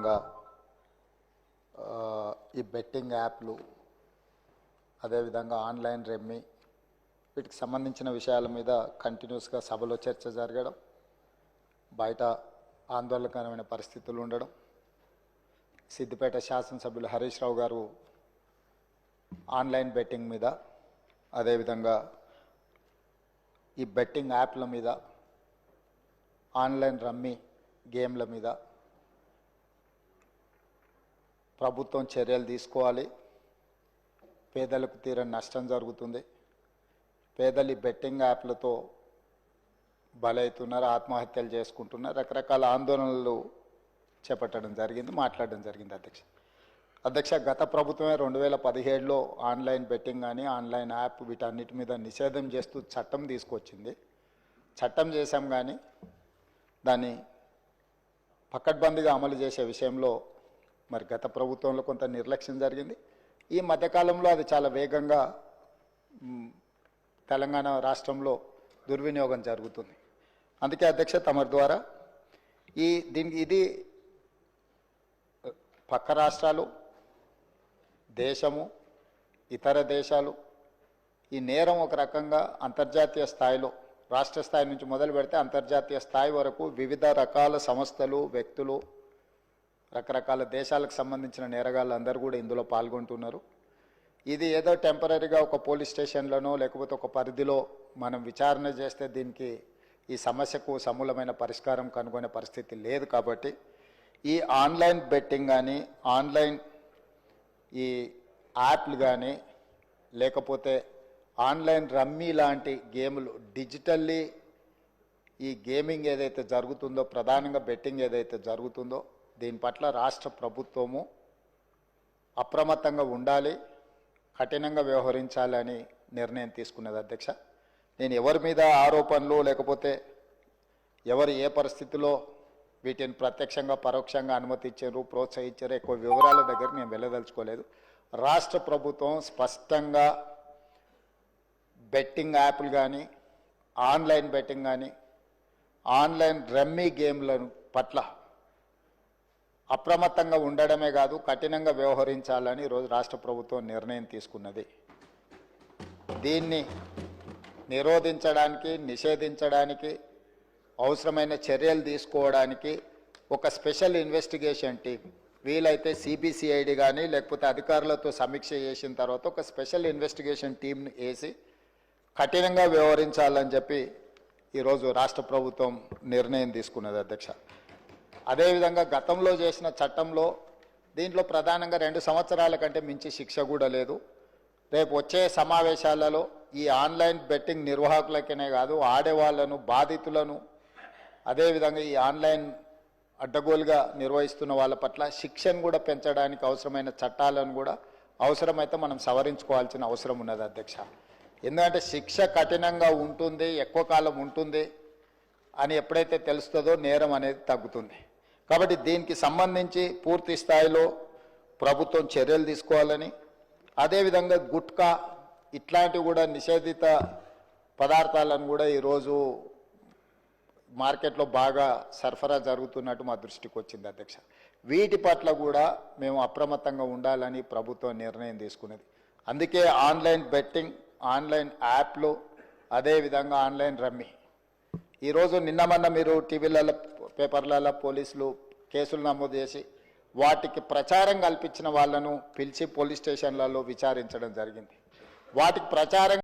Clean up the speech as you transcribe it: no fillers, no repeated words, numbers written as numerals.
అదేవిధంగా ఈ బెట్టింగ్ యాప్లు, అదేవిధంగా ఆన్లైన్ రెమ్మీ, వీటికి సంబంధించిన విషయాల మీద కంటిన్యూస్గా సభలో చర్చ జరగడం, బయట ఆందోళనకరమైన పరిస్థితులు ఉండడం, సిద్దిపేట శాసనసభ్యులు హరీష్ రావు గారు ఆన్లైన్ బెట్టింగ్ మీద, అదేవిధంగా ఈ బెట్టింగ్ యాప్ల మీద, ఆన్లైన్ రమ్మీ గేమ్ల మీద ప్రభుత్వం చర్యలు తీసుకోవాలి. పేదలకు తీరని నష్టం జరుగుతుంది. పేదలు బెట్టింగ్ యాప్లతో బలవుతున్నారు, ఆత్మహత్యలు చేసుకుంటున్నారు, రకరకాల ఆందోళనలు చేపట్టడం జరిగింది, మాట్లాడడం జరిగింది. అధ్యక్ష గత ప్రభుత్వమే 2017లో ఆన్లైన్ బెట్టింగ్ కానీ ఆన్లైన్ యాప్ వీటన్నిటి మీద నిషేధం చేస్తూ చట్టం తీసుకొచ్చింది. చట్టం చేశాం కానీ దాన్ని పకడ్బందీగా అమలు చేసే విషయంలో మరి గత ప్రభుత్వంలో కొంత నిర్లక్ష్యం జరిగింది. ఈ మధ్యకాలంలో అది చాలా వేగంగా తెలంగాణ రాష్ట్రంలో దుర్వినియోగం జరుగుతుంది. అందుకే అధ్యక్ష తమరి ద్వారా ఇది పక్క రాష్ట్రాలు, దేశము, ఇతర దేశాలు ఈ నేరం ఒక రకంగా అంతర్జాతీయ స్థాయిలో, రాష్ట్ర స్థాయి నుంచి మొదలు పెడితే అంతర్జాతీయ స్థాయి వరకు వివిధ రకాల సంస్థలు, వ్యక్తులు, రకరకాల దేశాలకు సంబంధించిన నేరగాళ్ళు అందరూ కూడా ఇందులో పాల్గొంటున్నారు. ఇది ఏదో టెంపరీగా ఒక పోలీస్ స్టేషన్లోనో లేకపోతే ఒక పరిధిలో మనం విచారణ చేస్తే దీనికి ఈ సమస్యకు సమూలమైన పరిష్కారం కనుగొనే పరిస్థితి లేదు. కాబట్టి ఈ ఆన్లైన్ బెట్టింగ్ కానీ, ఆన్లైన్ ఈ యాప్లు కానీ, లేకపోతే ఆన్లైన్ రమ్మీ లాంటి గేములు, డిజిటల్లీ ఈ గేమింగ్ ఏదైతే జరుగుతుందో, ప్రధానంగా బెట్టింగ్ ఏదైతే జరుగుతుందో దీని పట్ల రాష్ట్ర ప్రభుత్వము అప్రమత్తంగా ఉండాలి, కఠినంగా వ్యవహరించాలని నిర్ణయం తీసుకున్నది. అధ్యక్ష నేను ఎవరి మీద ఆరోపణలు లేకపోతే ఎవరు ఏ పరిస్థితిలో వీటిని ప్రత్యక్షంగా పరోక్షంగా అనుమతించారు, ప్రోత్సహించారు, ఎక్కువ వివరాల దగ్గర నేను వెళ్ళదలుచుకోలేదు. రాష్ట్ర ప్రభుత్వం స్పష్టంగా బెట్టింగ్ యాప్లు కానీ, ఆన్లైన్ బెట్టింగ్ కానీ, ఆన్లైన్ రమ్మీ గేమ్ల పట్ల అప్రమత్తంగా ఉండడమే కాదు కఠినంగా వ్యవహరించాలని ఈరోజు రాష్ట్ర ప్రభుత్వం నిర్ణయం తీసుకున్నది. దీన్ని నిరోధించడానికి, నిషేధించడానికి అవసరమైన చర్యలు తీసుకోవడానికి ఒక స్పెషల్ ఇన్వెస్టిగేషన్ టీం, వీలైతే సిబిసిఐడి కానీ లేకపోతే అధికారులతో సమీక్ష చేసిన తర్వాత ఒక స్పెషల్ ఇన్వెస్టిగేషన్ టీంని వేసి కఠినంగా వ్యవహరించాలని చెప్పి ఈరోజు రాష్ట్ర ప్రభుత్వం నిర్ణయం తీసుకున్నది. అధ్యక్ష అదేవిధంగా గతంలో చేసిన చట్టంలో దీంట్లో ప్రధానంగా 2 సంవత్సరాల కంటే మించి శిక్ష కూడా లేదు. రేపు వచ్చే సమావేశాలలో ఈ ఆన్లైన్ బెట్టింగ్ నిర్వాహకులకనే కాదు, ఆడేవాళ్లను, బాధితులను, అదేవిధంగా ఈ ఆన్లైన్ అడ్డగోలుగా నిర్వహిస్తున్న వాళ్ళ పట్ల శిక్షను కూడా పెంచడానికి అవసరమైన చట్టాలను కూడా అవసరమైతే మనం సవరించుకోవాల్సిన అవసరం ఉన్నది. అధ్యక్ష ఎందుకంటే శిక్ష కఠినంగా ఉంటుంది, ఎక్కువ కాలం ఉంటుంది అని ఎప్పుడైతే తెలుస్తుందో నేరం అనేది తగ్గుతుంది. కాబట్టి దీనికి సంబంధించి పూర్తి స్థాయిలో ప్రభుత్వం చర్యలు తీసుకోవాలని, అదేవిధంగా గుట్కా ఇట్లాంటివి కూడా నిషేధిత పదార్థాలను కూడా ఈరోజు మార్కెట్లో బాగా సరఫరా జరుగుతున్నట్టు మా దృష్టికి వచ్చింది. అధ్యక్ష వీటి పట్ల కూడా మేము అప్రమత్తంగా ఉండాలని ప్రభుత్వం నిర్ణయం తీసుకున్నది. అందుకే ఆన్లైన్ బెట్టింగ్, ఆన్లైన్ యాప్లు, అదేవిధంగా ఆన్లైన్ రమ్మీ ఈరోజు నిన్న మొన్న మీరు టీవీలలో, పేపర్లలో పోలీసులు కేసులు నమోదు చేసి వాటికి ప్రచారం కల్పించిన వాళ్ళను పిలిచి పోలీస్ స్టేషన్లలో విచారించడం జరిగింది. వాటికి ప్రచారం